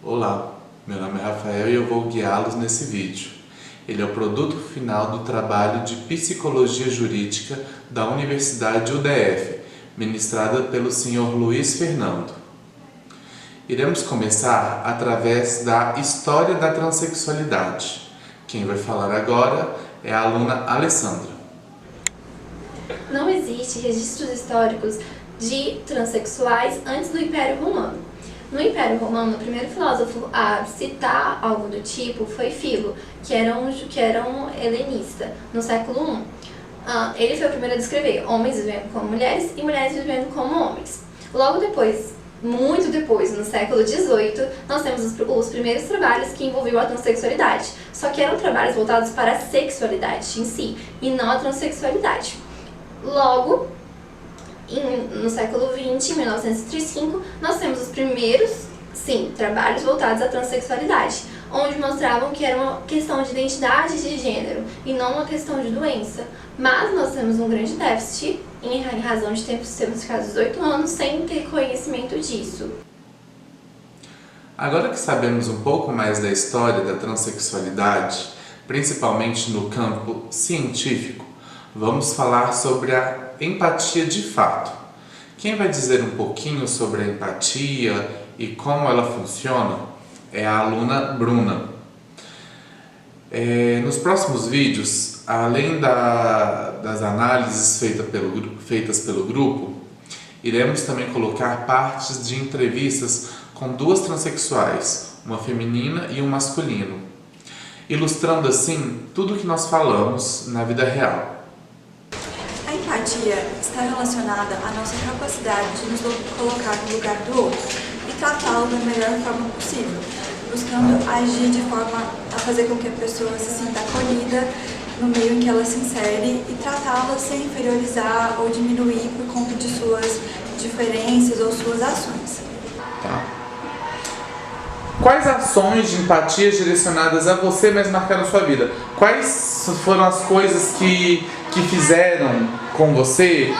Olá, meu nome é Rafael e eu vou guiá-los nesse vídeo. Ele é o produto final do trabalho de Psicologia Jurídica da Universidade UDF, ministrada pelo Sr. Luiz Fernando. Iremos começar através da história da transexualidade. Quem vai falar agora é a aluna Alessandra. Não existe registros históricos de transexuais antes do Império Romano. No Império Romano, o primeiro filósofo a citar algo do tipo foi Filo, que era um helenista, no século I. Ele foi o primeiro a descrever homens vivendo como mulheres e mulheres vivendo como homens. Logo depois, muito depois, no século XVIII, nós temos os primeiros trabalhos que envolviam a transexualidade, só que eram trabalhos voltados para a sexualidade em si, e não a transexualidade. Logo, no século XX, em 1935, nós temos os primeiros, trabalhos voltados à transexualidade, onde mostravam que era uma questão de identidade de gênero e não uma questão de doença. Mas nós temos um grande déficit em razão de termos ficado 18 anos sem ter conhecimento disso. Agora que sabemos um pouco mais da história da transexualidade, principalmente no campo científico, vamos falar sobre a empatia de fato. Quem vai dizer um pouquinho sobre a empatia e como ela funciona é a aluna Bruna. Nos próximos vídeos, além das análises feitas pelo grupo, iremos também colocar partes de entrevistas com duas transexuais, uma feminina e um masculino, ilustrando assim tudo o que nós falamos na vida real. A empatia está relacionada à nossa capacidade de nos colocar no lugar do outro e tratá-lo da melhor forma possível, buscando agir de forma a fazer com que a pessoa se sinta acolhida no meio em que ela se insere e tratá-la sem inferiorizar ou diminuir por conta de suas diferenças ou suas ações. Tá. Quais ações de empatia direcionadas a você mais marcaram sua vida? Quais foram as coisas que fizeram com você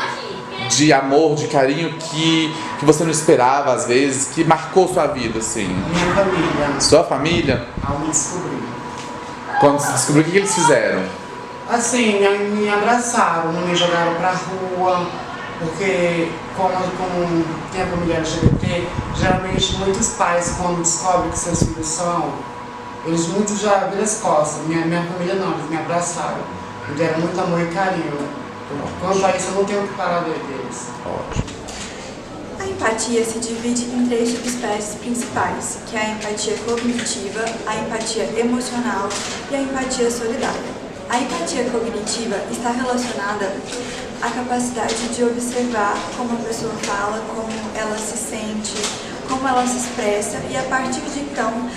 de amor, de carinho, que você não esperava às vezes, que marcou sua vida, assim? Minha família. Sua família? Ao me descobrir. Quando você descobriu, o que eles fizeram? Assim, me abraçaram, não me jogaram pra rua, porque como tem a família LGBT, geralmente muitos pais, quando descobrem que seus filhos são, eles muitos já viram as costas. Minha família não, eles me abraçaram, me deram muito amor e carinho. Quanto a isso, eu não tenho o que falar deles. Ótimo. A empatia se divide em três subespécies principais, que é a empatia cognitiva, a empatia emocional e a empatia solidária. A empatia cognitiva está relacionada à capacidade de observar como a pessoa fala, como ela se sente, como ela se expressa e, a partir de então,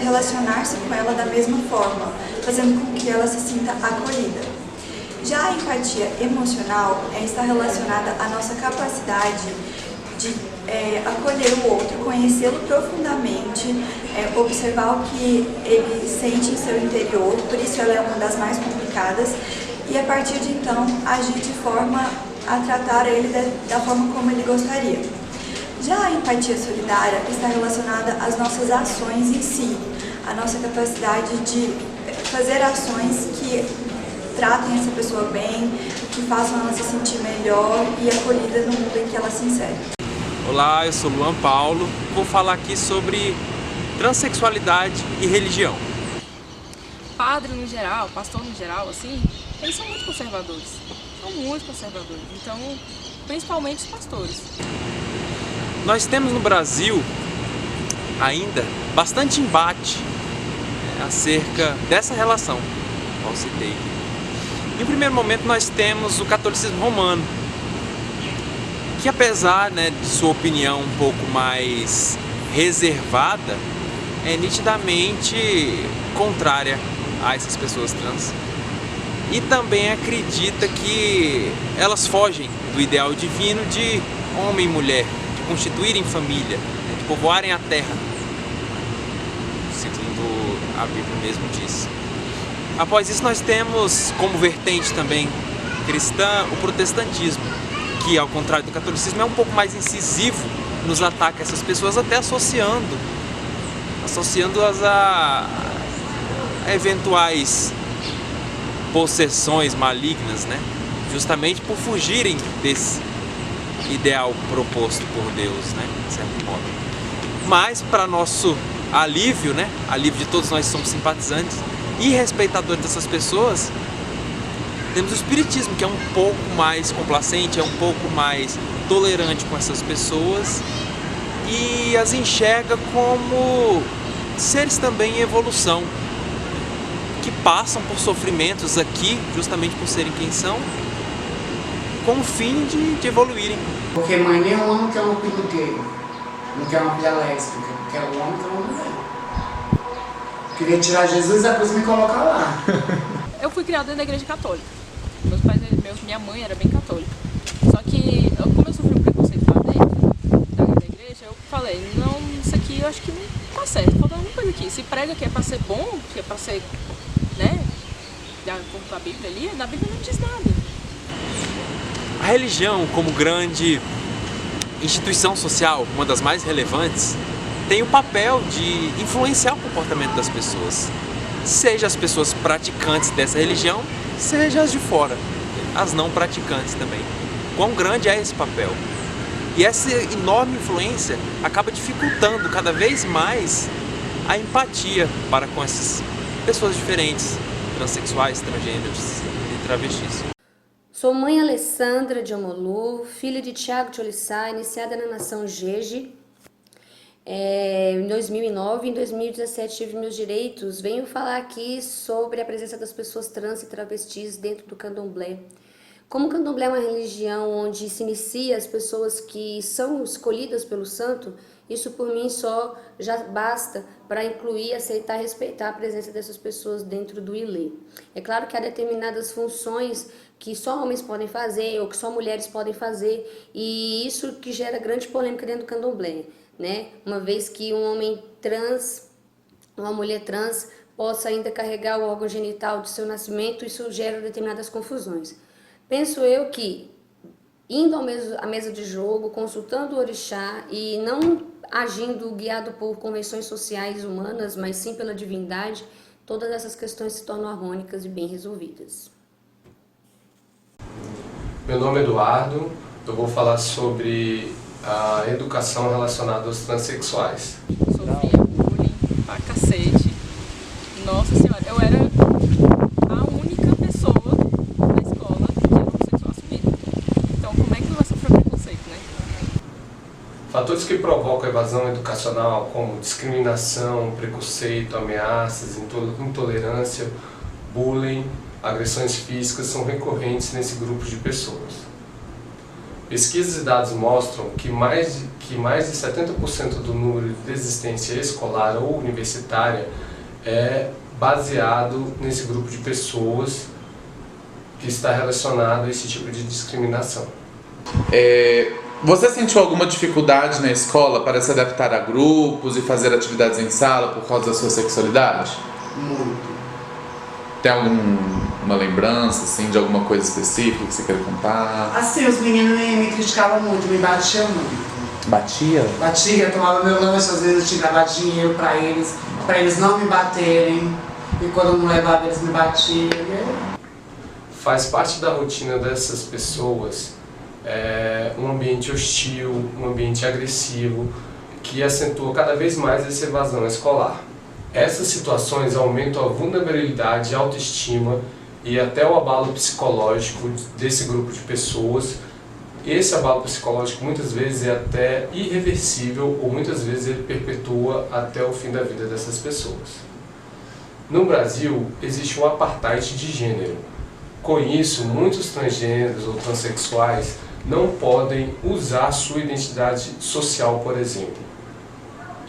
relacionar-se com ela da mesma forma, fazendo com que ela se sinta acolhida. Já a empatia emocional está relacionada à nossa capacidade de acolher o outro, conhecê-lo profundamente, observar o que ele sente em seu interior, por isso ela é uma das mais complicadas, e a partir de então agir de forma a tratar ele da forma como ele gostaria. Já a empatia solidária está relacionada às nossas ações em si, a nossa capacidade de fazer ações que tratem essa pessoa bem, que façam ela se sentir melhor e acolhida no mundo em que ela se insere. Olá, eu sou Luan Paulo, vou falar aqui sobre transexualidade e religião. Padre no geral, pastor no geral, assim, eles são muito conservadores. Então, principalmente os pastores. Nós temos no Brasil ainda bastante embate acerca dessa relação, qual citei aqui. Em primeiro momento nós temos o catolicismo romano, que apesar de sua opinião um pouco mais reservada, é nitidamente contrária a essas pessoas trans. E também acredita que elas fogem do ideal divino de homem e mulher, de constituírem família, de povoarem a terra, segundo a Bíblia mesmo diz. Após isso nós temos como vertente também cristã o protestantismo, que ao contrário do catolicismo é um pouco mais incisivo nos ataques a essas pessoas, até associando associando-as a eventuais possessões malignas, né? Justamente por fugirem desse ideal proposto por Deus, né? De certo modo. Mas, para nosso alívio, né? Alívio de todos nós que somos simpatizantes e respeitadores dessas pessoas, temos o Espiritismo, que é um pouco mais complacente, é um pouco mais tolerante com essas pessoas e as enxerga como seres também em evolução, que passam por sofrimentos aqui, justamente por serem quem são, com o fim de evoluírem. Porque mãe nenhum homem quer um filho gay, não quer uma filha lésbica, quer um homem, quer uma mulher. Queria tirar Jesus e depois me colocar lá. Eu fui criada dentro da igreja católica. Minha mãe era bem católica. Só que, como eu sofri um preconceito lá dentro da igreja, eu falei, não, isso aqui eu acho que não tá certo, falta alguma coisa aqui. Se prega que é pra ser bom, que é pra ser, né, de acordo com a Bíblia ali, na Bíblia não diz nada. A religião, como grande instituição social, uma das mais relevantes, tem o papel de influenciar o comportamento das pessoas. Seja as pessoas praticantes dessa religião, seja as de fora, as não praticantes também. Quão grande é esse papel? E essa enorme influência acaba dificultando cada vez mais a empatia para com essas pessoas diferentes, transexuais, transgêneros e travestis. Sou mãe Alessandra de Omolu, filha de Tiago de Olissá, iniciada na nação Jeje. Em 2009 e em 2017 tive meus direitos. Venho falar aqui sobre a presença das pessoas trans e travestis dentro do candomblé. Como o candomblé é uma religião onde se inicia as pessoas que são escolhidas pelo santo, isso por mim só já basta para incluir, aceitar e respeitar a presença dessas pessoas dentro do ILE. É claro que há determinadas funções que só homens podem fazer ou que só mulheres podem fazer, e isso que gera grande polêmica dentro do candomblé, né? Uma vez que um homem trans, uma mulher trans, possa ainda carregar o órgão genital do seu nascimento, isso gera determinadas confusões. Penso eu que, indo à mesa de jogo, consultando o orixá e não agindo guiado por convenções sociais humanas, mas sim pela divindade, todas essas questões se tornam harmônicas e bem resolvidas. Meu nome é Eduardo, eu vou falar sobre a educação relacionada aos transexuais. Sofria bullying pra cacete. Nossa senhora, eu era a única pessoa na escola que era homossexual assumido. Então como é que não vai sofrer preconceito, né? Fatores que provocam evasão educacional, como discriminação, preconceito, ameaças, intolerância, bullying, agressões físicas, são recorrentes nesse grupo de pessoas. Pesquisas e dados mostram que mais de 70% do número de desistência escolar ou universitária é baseado nesse grupo de pessoas que está relacionado a esse tipo de discriminação. Você sentiu alguma dificuldade na escola para se adaptar a grupos e fazer atividades em sala por causa da sua sexualidade? Muito. Tem alguma lembrança, assim, de alguma coisa específica que você queira contar? Assim, os meninos me criticavam muito, me batiam muito. Batia? Batia, tomava meu lanche, às vezes eu tirava dinheiro pra eles não me baterem. E quando eu não levava, eles me batiam. Faz parte da rotina dessas pessoas um ambiente hostil, um ambiente agressivo, que acentua cada vez mais essa evasão escolar. Essas situações aumentam a vulnerabilidade, a autoestima e até o abalo psicológico desse grupo de pessoas. Esse abalo psicológico muitas vezes é até irreversível ou muitas vezes ele perpetua até o fim da vida dessas pessoas. No Brasil, existe um apartheid de gênero. Com isso, muitos transgêneros ou transexuais não podem usar sua identidade social, por exemplo.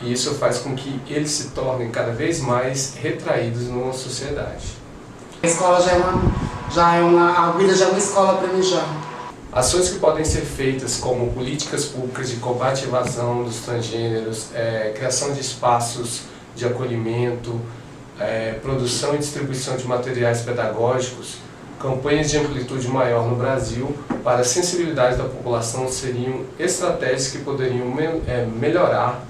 E isso faz com que eles se tornem cada vez mais retraídos numa sociedade. A escola a vida já é uma escola para mim já. Ações que podem ser feitas como políticas públicas de combate à evasão dos transgêneros, criação de espaços de acolhimento, produção e distribuição de materiais pedagógicos, campanhas de amplitude maior no Brasil para a sensibilidade da população seriam estratégias que poderiam melhorar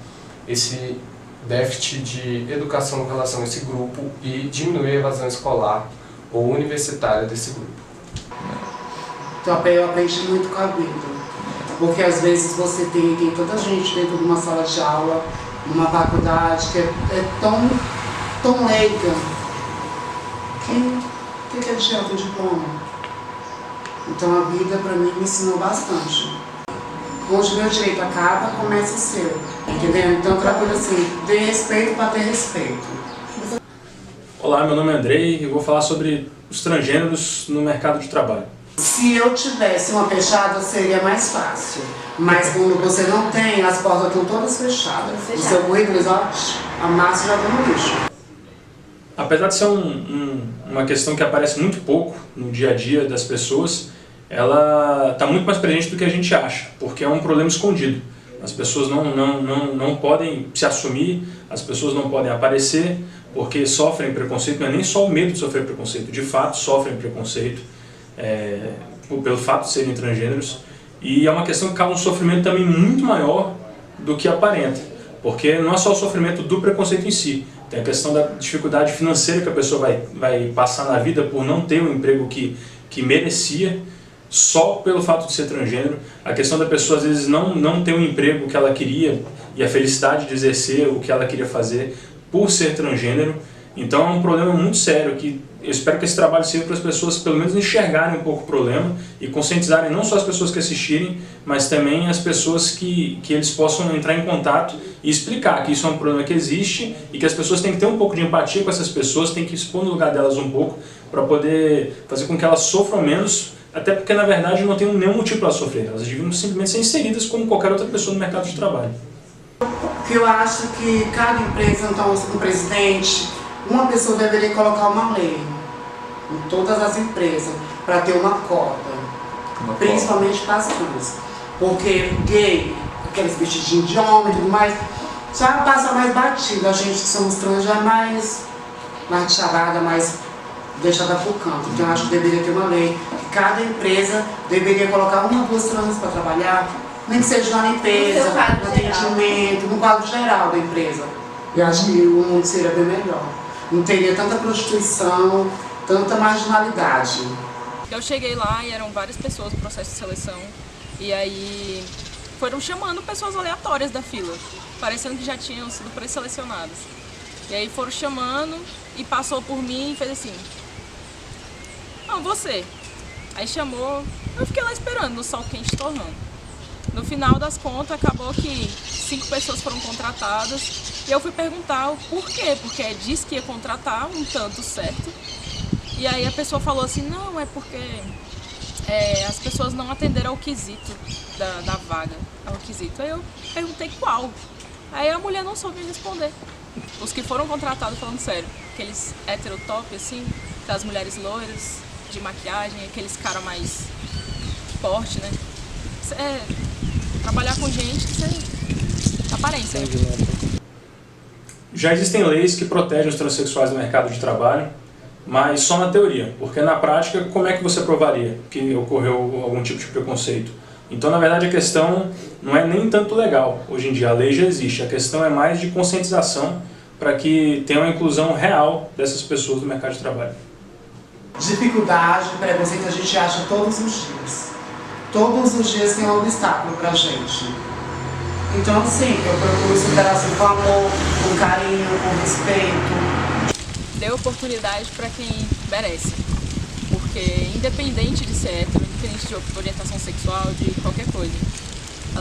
déficit de educação em relação a esse grupo e diminuir a evasão escolar ou universitária desse grupo. Então eu aprendi muito com a vida, porque às vezes você tem tanta gente dentro de uma sala de aula, numa faculdade, que é tão leiga, que adianta o diploma? Então a vida para mim me ensinou bastante. Onde meu direito acaba, começa o seu, entendeu? Então outra coisa assim, dê respeito para ter respeito. Olá, meu nome é Andrei e eu vou falar sobre os transgêneros no mercado de trabalho. Se eu tivesse uma fechada, seria mais fácil. Mas quando você não tem, as portas estão todas fechadas. O seu currículo, a massa já está no lixo. Apesar de ser uma questão que aparece muito pouco no dia a dia das pessoas, ela está muito mais presente do que a gente acha, porque é um problema escondido. As pessoas não podem se assumir, as pessoas não podem aparecer, porque sofrem preconceito. Não é nem só o medo de sofrer preconceito, de fato sofrem preconceito pelo fato de serem transgêneros, e é uma questão que causa um sofrimento também muito maior do que aparenta, porque não é só o sofrimento do preconceito em si, tem a questão da dificuldade financeira que a pessoa vai passar na vida por não ter o emprego que merecia, só pelo fato de ser transgênero, a questão da pessoa às vezes não ter o emprego que ela queria e a felicidade de exercer o que ela queria fazer por ser transgênero. Então é um problema muito sério que eu espero que esse trabalho sirva para as pessoas pelo menos enxergarem um pouco o problema e conscientizarem não só as pessoas que assistirem, mas também as pessoas que eles possam entrar em contato e explicar que isso é um problema que existe e que as pessoas têm que ter um pouco de empatia com essas pessoas, têm que expor no lugar delas um pouco para poder fazer com que elas sofram menos, até porque na verdade não tem nenhum motivo para elas sofrerem, elas deviam simplesmente ser inseridas como qualquer outra pessoa no mercado de trabalho. Que eu acho que cada empresa, então, um presidente, uma pessoa deveria colocar uma lei em todas as empresas para ter uma cota, principalmente para as trans. Porque gay, aqueles vestidinhos de homem e tudo mais, já passa mais batido. A gente que somos trans já é mais charada, mais deixada por canto. Então eu acho que deveria ter uma lei que cada empresa deveria colocar uma ou duas trans para trabalhar, nem que seja na limpeza, no atendimento, no quadro geral da empresa. Eu acho que o mundo seria bem melhor. Não teria tanta prostituição, tanta marginalidade. Eu cheguei lá e eram várias pessoas no processo de seleção, e aí foram chamando pessoas aleatórias da fila, parecendo que já tinham sido pré-selecionadas. E aí foram chamando e passou por mim e fez assim: não, você. Aí chamou, eu fiquei lá esperando no sol quente torrando. No final das contas, acabou que 5 pessoas foram contratadas e eu fui perguntar o porquê, porque disse que ia contratar um tanto certo. E aí a pessoa falou assim: não, é porque as pessoas não atenderam ao quesito da vaga, ao quesito. Aí eu perguntei qual. Aí a mulher não soube responder. Os que foram contratados, falando sério, aqueles heterotop assim, das mulheres loiras, de maquiagem, aqueles caras mais forte, né? Trabalhar com gente sem aparência. Já existem leis que protegem os transexuais do mercado de trabalho, mas só na teoria, porque na prática, como é que você provaria que ocorreu algum tipo de preconceito? Então, na verdade, a questão não é nem tanto legal. Hoje em dia, a lei já existe, a questão é mais de conscientização para que tenha uma inclusão real dessas pessoas no mercado de trabalho. Dificuldade, preconceito a gente acha todos os dias. Todos os dias tem um obstáculo pra gente. Então, sim, eu procuro superar assim com amor, com carinho, com respeito. Dê oportunidade para quem merece, porque independente de ser hétero, independente de orientação sexual, de qualquer coisa,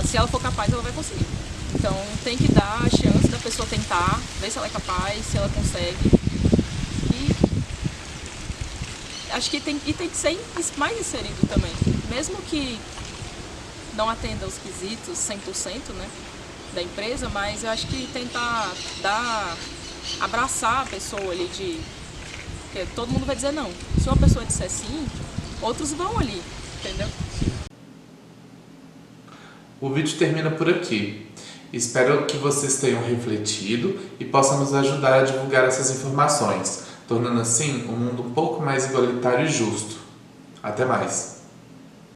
se ela for capaz, ela vai conseguir. Então, tem que dar a chance da pessoa tentar, ver se ela é capaz, se ela consegue. E acho que tem que ser mais inserido também. Mesmo que não atenda os quesitos 100%, né, da empresa, mas eu acho que tentar abraçar a pessoa ali porque todo mundo vai dizer não. Se uma pessoa disser sim, outros vão ali, entendeu? O vídeo termina por aqui. Espero que vocês tenham refletido e possam nos ajudar a divulgar essas informações, tornando assim um mundo um pouco mais igualitário e justo. Até mais!